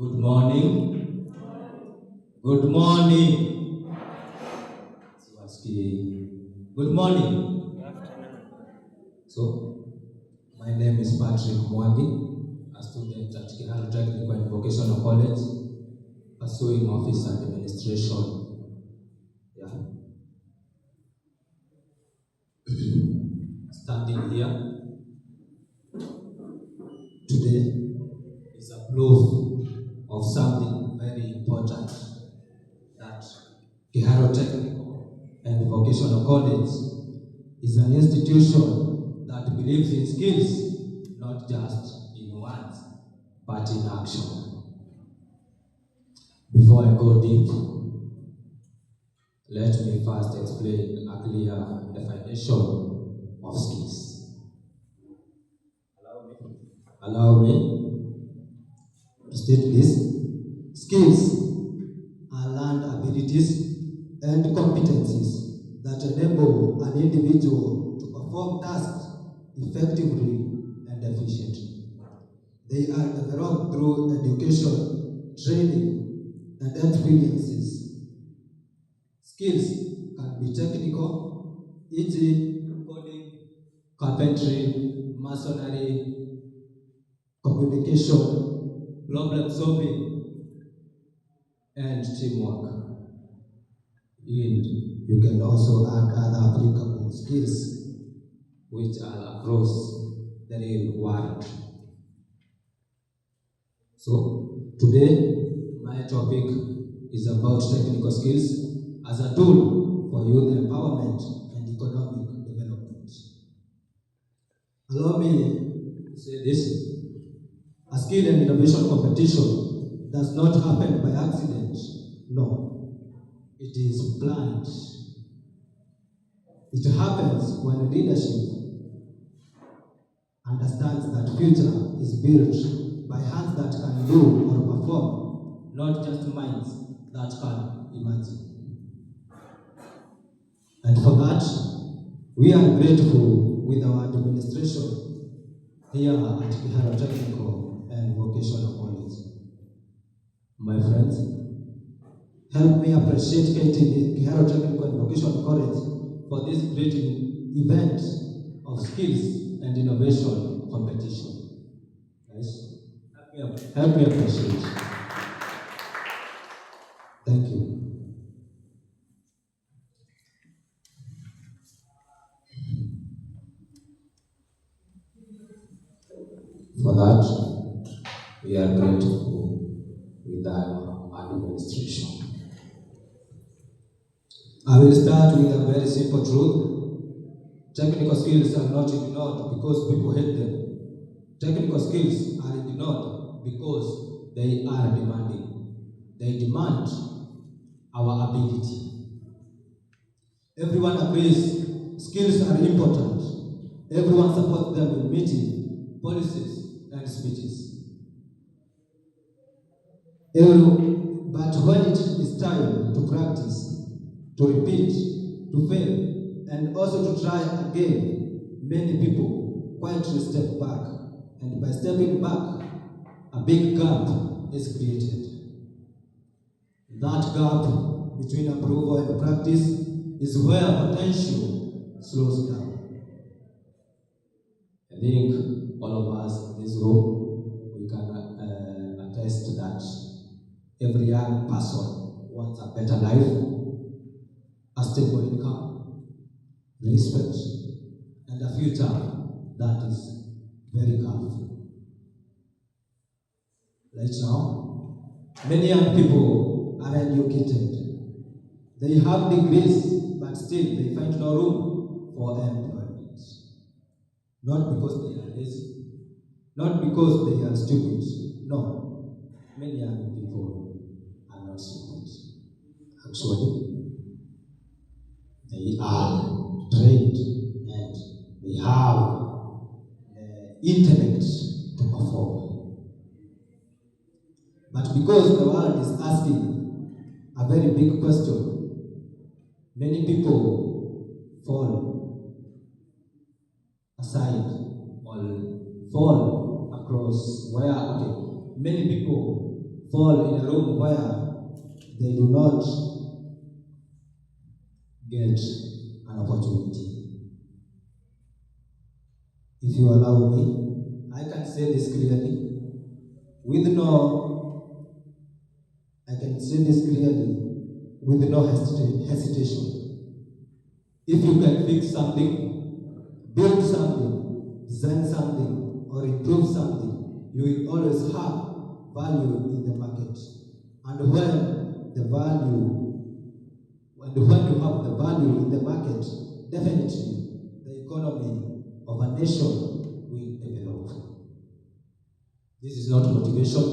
Good morning. Good morning. Good morning. So, my name is Patrick Mwangi, a student at Kiharu Technical and Vocational College, pursuing office administration. Yeah. Standing here today is a proof of something very important, that Kiharu Technical and Vocational College is an institution that believes in skills, not just in words, but in action. Before I go deep, let me first explain a clear definition of skills. Allow me to state this. Skills are learned abilities and competencies that enable an individual to perform tasks effectively and efficiently. They are developed through education, training, and experiences. Skills can be technical, e.g., coding, carpentry, masonry, communication, problem solving, and teamwork. And you can also add other applicable skills which are across the real world. So today my topic is about technical skills as a tool for youth empowerment and economic development. Allow me to say this. A skill and innovation competition does not happen by accident. No, it is planned. It happens when leadership understands that future is built by hands that can do or perform, not just minds that can imagine. And for that, we are grateful with our administration here at Kiharu Technical and Vocational College. My friends, help me appreciate Kiharu Technical and Vocational College for this great event of skills and innovation competition. Guys, help me appreciate. Thank you. For that, we are grateful with our administration. I will start with a very simple truth. Technical skills are not ignored because people hate them. Technical skills are ignored because they are demanding. They demand our ability. Everyone agrees skills are important. Everyone supports them in meeting, policies, and speeches. But when it is time to practice, to repeat, to fail, and also to try again, many people quietly step back. And by stepping back, a big gap is created. That gap between approval and practice is where potential slows down. I think all of us in this room, we can attest that every young person wants a better life, a stable income, respect, and a future that is very colorful. Right now, many young people are educated. They have degrees, but still they find no room for employment. Not because they are lazy, not because they are stupid. No, many young people are not stupid. Actually, they are trained and they have the intellect to perform. But because the world is asking a very big question, many people fall aside or fall across where, many people fall in a room where they do not get an opportunity. If you allow me, I can say this clearly. I can say this clearly with no hesitation. If you can fix something, build something, design something, or improve something, you will always have value in the market. And when you have the value in the market, definitely the economy of a nation will develop. This is not motivation.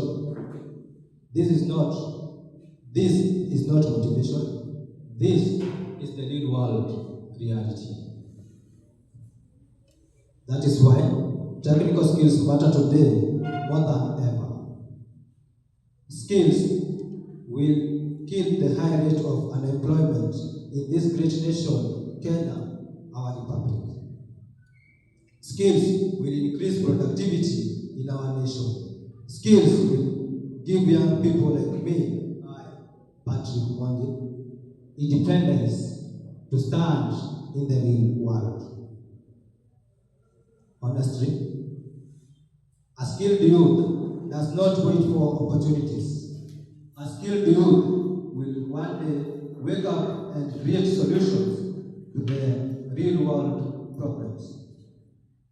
This is not motivation. This is the real world reality. That is why technical skills matter today more than ever. Skills will kill the high rate of unemployment in this great nation, Kenya, our republic. Skills will increase productivity in our nation. Skills will give young people like me, Patrick Mwangi, independence to stand in the real world. Honestly, a skilled youth does not wait for opportunities. A skilled youth will one day wake up and create solutions to the real world problems.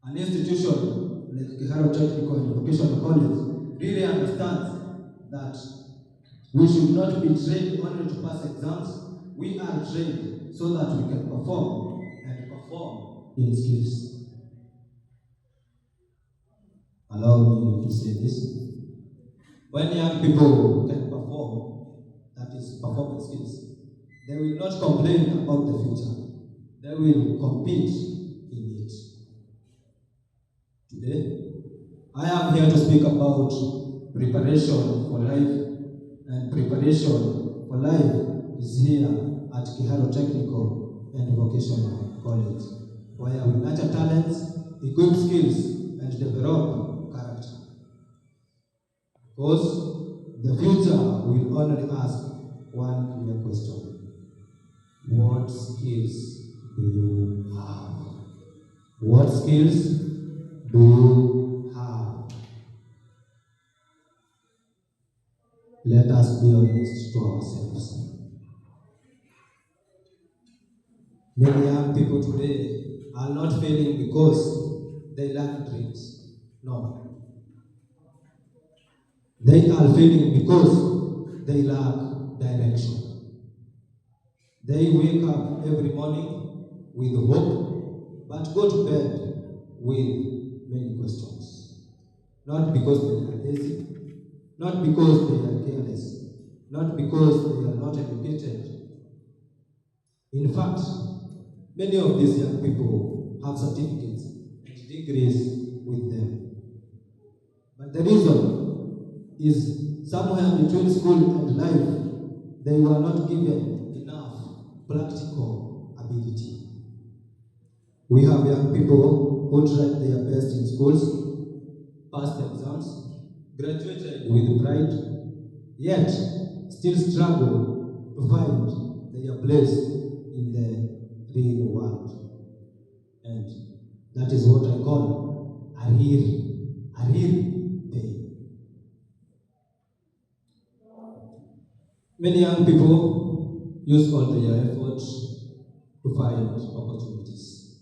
An institution like Kiharu Technical and Vocational College really understands that we should not be trained only to pass exams. We are trained so that we can perform in skills. Allow me to say this. When young people can perform, that is performance skills, they will not complain about the future. They will compete in it. Today, I am here to speak about preparation for life, and preparation for life is here at Kiharu Technical and Vocational College, where we nurture talents, equip skills, and develop character. Because the future will only ask one clear question: what skills do you have? What skills do you have? Let us be honest to ourselves. Many young people today are not failing because they lack dreams. No. They are failing because they lack direction. They wake up every morning with hope, but go to bed with many questions. Not because they are lazy, not because they are careless, not because they are not educated. In fact, many of these young people have certificates and degrees with them. But the reason is somewhere between school and life, they were not given enough practical ability. We have young people who tried their best in schools, passed exams, graduated with pride, yet still struggle to find their place in the real world. And that is what I call a real pain. Many young people use all their efforts to find opportunities.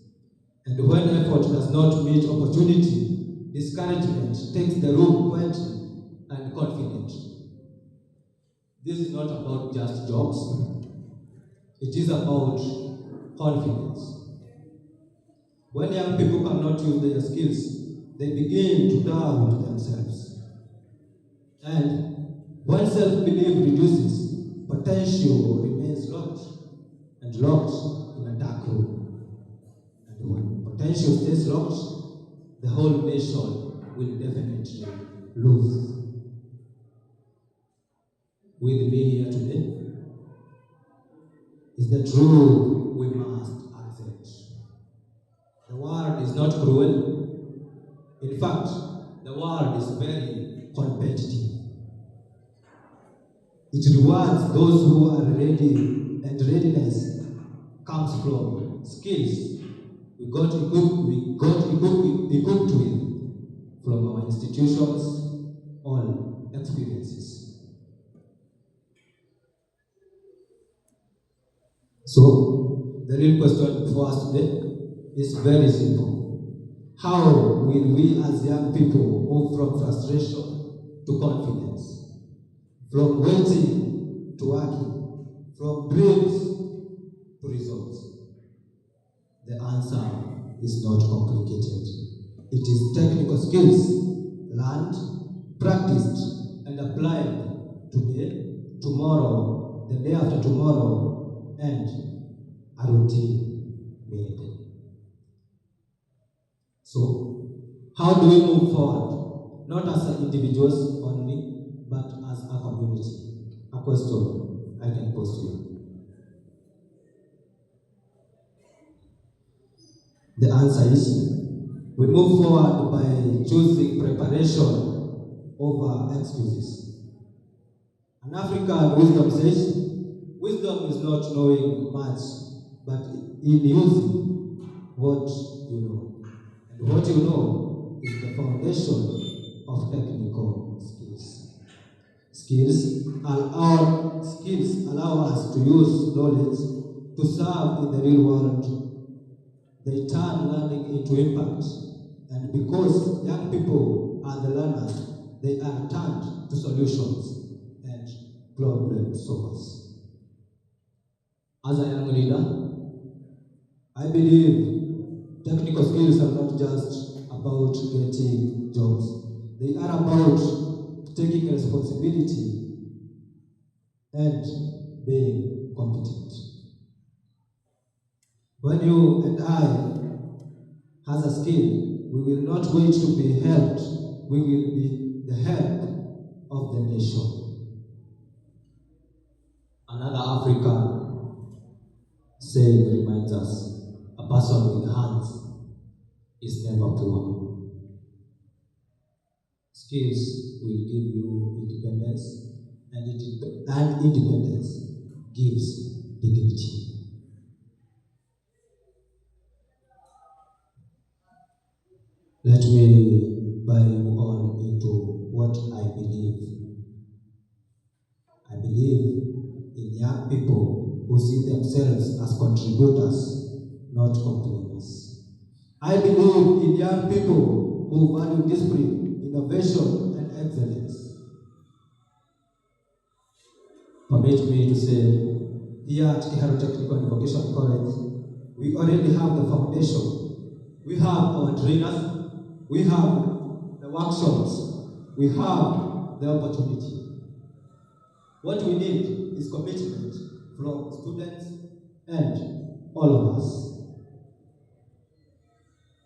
And when effort does not meet opportunity, discouragement takes the room quietly and confident. This is not about just jobs. It is about confidence. When young people cannot use their skills, they begin to doubt themselves. And when self-belief reduces, potential remains locked in a dark room. And when potential stays locked, the whole nation will definitely lose. With me here today is the truth we must accept. The world is not cruel. In fact, the world is very competitive. It rewards those who are ready, and readiness comes from skills we got equipped with from our institutions, all experiences. So, the real question for us today is very simple. How will we as young people move from frustration to confidence? From waiting to working? From dreams to results? The answer is not complicated. It is technical skills learned, practiced, and applied today, tomorrow, the day after tomorrow, and a routine made. So, how do we move forward? Not as individuals only, but as a community. A question I can pose to you. The answer is, we move forward by choosing preparation over excuses. An African wisdom says, wisdom is not knowing much, but in using what you know. And what you know is the foundation of technical skills. Skills allow us to use knowledge to serve in the real world. They turn learning into impact. And because young people are the learners, they are turned to solutions and problem solvers. As a young leader, I believe technical skills are not just about getting jobs. They are about taking responsibility and being competent. When you and I has a skill, we will not wait to be helped. We will be the help of the nation. Another African saying reminds us, a person with hands is never poor. Skills will give you independence, and independence gives dignity. Let me buy you all into what I believe. I believe in young people who see themselves as contributors, not complainers. I believe in young people who value discipline, innovation, and excellence. Permit me to say, here at Kiharu Technical and Vocational College, we already have the foundation. We have our trainers, we have the workshops, we have the opportunity. What we need is commitment from students and all of us.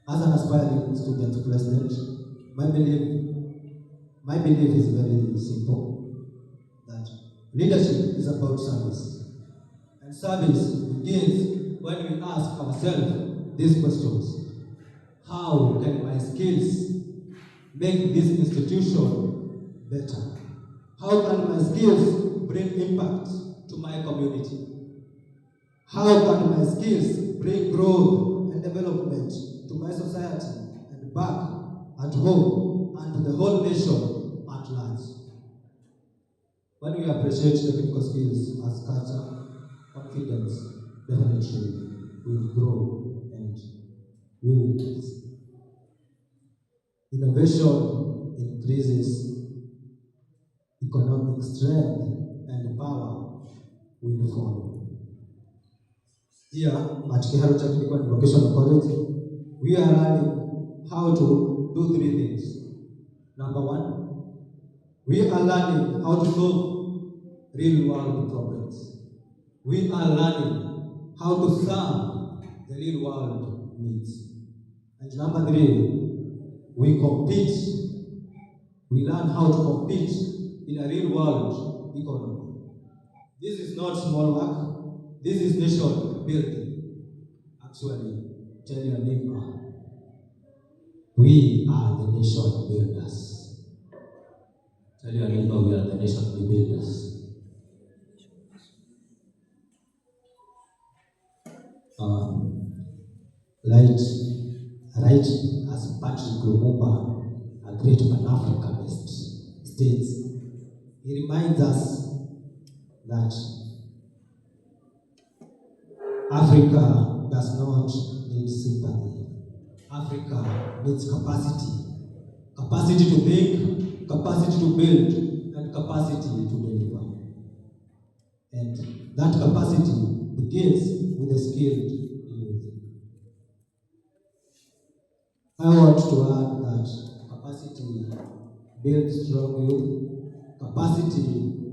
As an aspiring student president, my belief is very simple, that leadership is about service. And service begins when we ask ourselves these questions. How can my skills make this institution better? How can my skills bring impact to my community? How can my skills bring growth and development to my society and back at home and to the whole nation at large? When we appreciate technical skills as culture, confidence definitely will grow and we will increase. Innovation increases, economic strength and power will follow. Here at Kiharu Technical and Vocational College, we are learning how to do three things. Number one, we are learning how to solve real world problems. We are learning how to serve the real world needs. And number three, we compete. We learn how to compete in a real world economy. This is not small work. This is nation building. Actually, tell your neighbor, we are the nation builders. Tell your neighbor, we are the nation builders. right as Patrick Lumumba, a great Pan-Africanist states. He reminds us that Africa does not need sympathy. Africa needs capacity to think, capacity to build, and capacity to deliver. And that capacity begins with a skilled youth. I want to add that capacity builds strong youth, capacity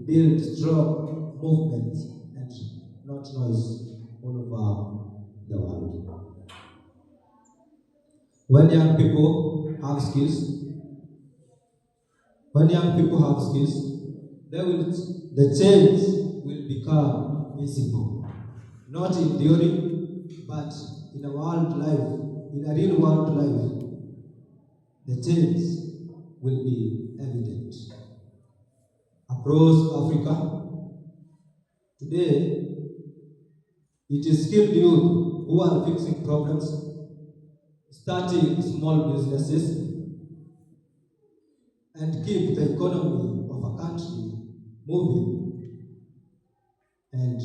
builds strong movements, and not noise all over the world. When young people have skills, the change will become visible. Not in theory, but in a real world life, the change will be evident. Across Africa, today, it is skilled youth who are fixing problems, starting small businesses, and keep the economy of a country moving and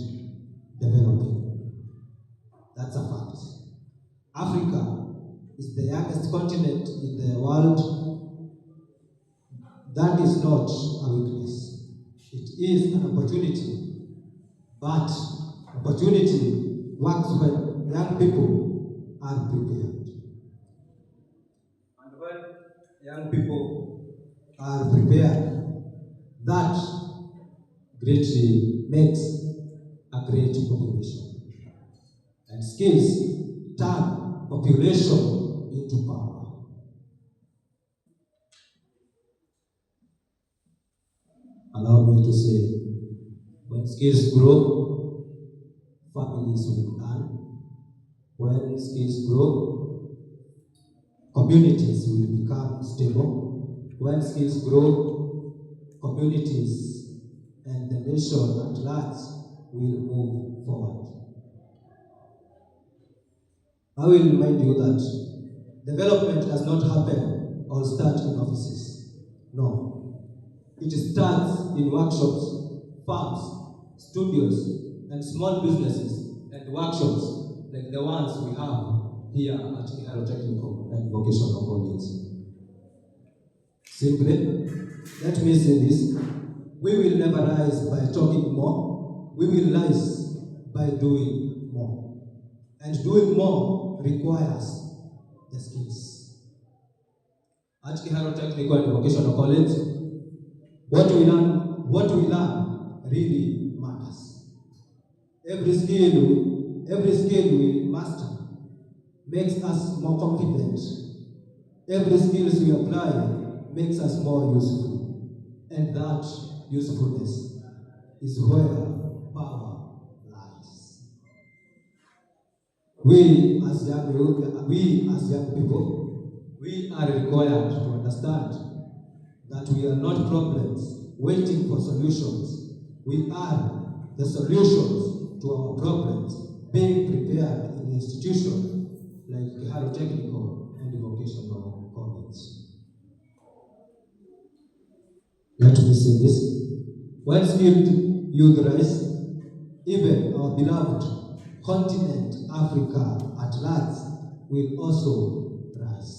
developing. That's a fact. Africa is the youngest continent in the world. That is not a weakness. It is an opportunity. But opportunity works when young people are prepared. And when young people are prepared, that greatly makes a great population. And skills turn population into power. Allow me to say, when skills grow, families will earn. When skills grow, communities will become stable. When skills grow, communities and the nation at large will move forward. I will remind you that development does not happen or start in offices. No. It starts in workshops, farms, studios, and small businesses and workshops like the ones we have here at Kiharu Technical and Vocational College. Simply, let me say this: we will never rise by talking more, we will rise by doing more. And doing more requires the skills. At Kiharu Technical and Vocational College, what we learn really matters. Every skill we master makes us more confident. Every skills we apply makes us more useful. And that usefulness is where power lies. We as young people, we are required to understand that we are not problems waiting for solutions. We are the solutions to our problems, being prepared in the institution like Kiharu Technical and Vocational College. Let me say this: when skilled youth rise, even our beloved continent Africa at large will also rise.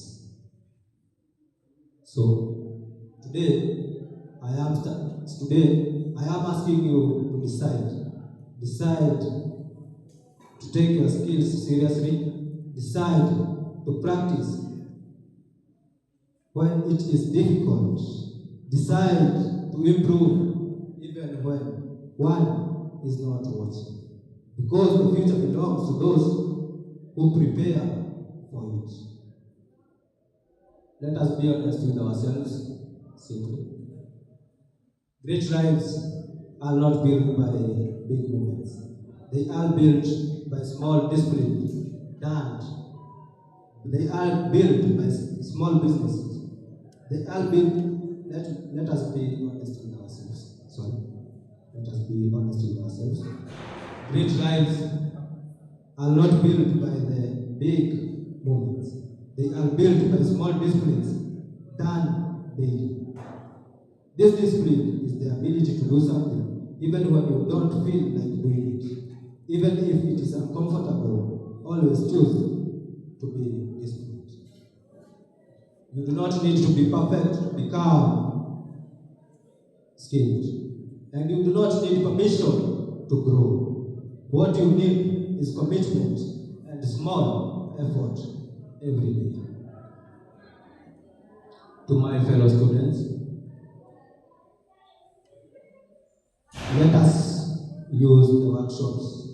So today I am asking you to decide to take your skills seriously, decide to practice when it is difficult, decide to improve even when one is not watching. Because the future belongs to those who prepare for it. Let us be honest with ourselves simply. Great lives are not built by big movements. They are built by small discipline, they are built by small businesses. They are built, let us be honest with ourselves. Let us be honest with ourselves. Great lives are not built by the big built by small disciplines done daily. This discipline is the ability to do something even when you don't feel like doing it. Even if it is uncomfortable, always choose to be disciplined. You do not need to be perfect to become skilled. And you do not need permission to grow. What you need is commitment and small effort every day. To my fellow students, let us use the workshops.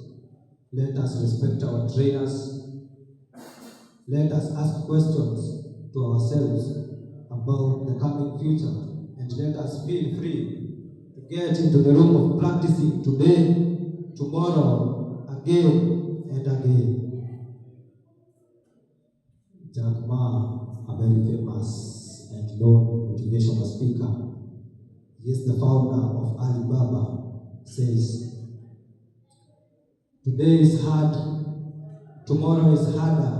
Let us respect our trainers. Let us ask questions to ourselves about the coming future, and let us feel free to get into the room of practicing today, tomorrow, again and again. Jack Ma, a very famous and known motivational speaker, he is the founder of Alibaba, says, today is hard, tomorrow is harder,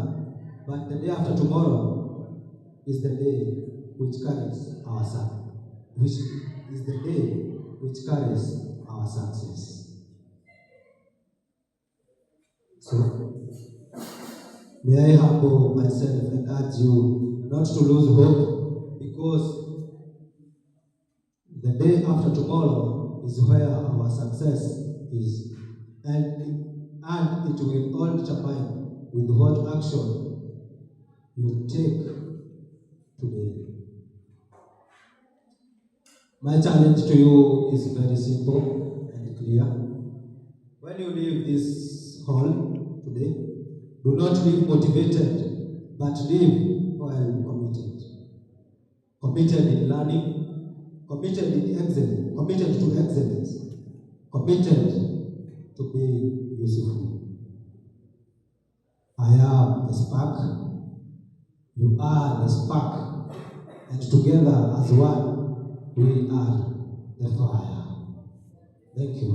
but the day after tomorrow is the day which carries our success, which is the day which carries our success. So, may I humble myself and urge you not to lose hope, because the day after tomorrow is where our success is, and it will all determine with what action you take today. My challenge to you is very simple and clear. When you leave this hall today, do not live motivated, but live while committed. Committed in learning, committed in excellence, committed to excellence, committed to being useful. I am the spark, you are the spark, and together as one, we are the fire. Thank you.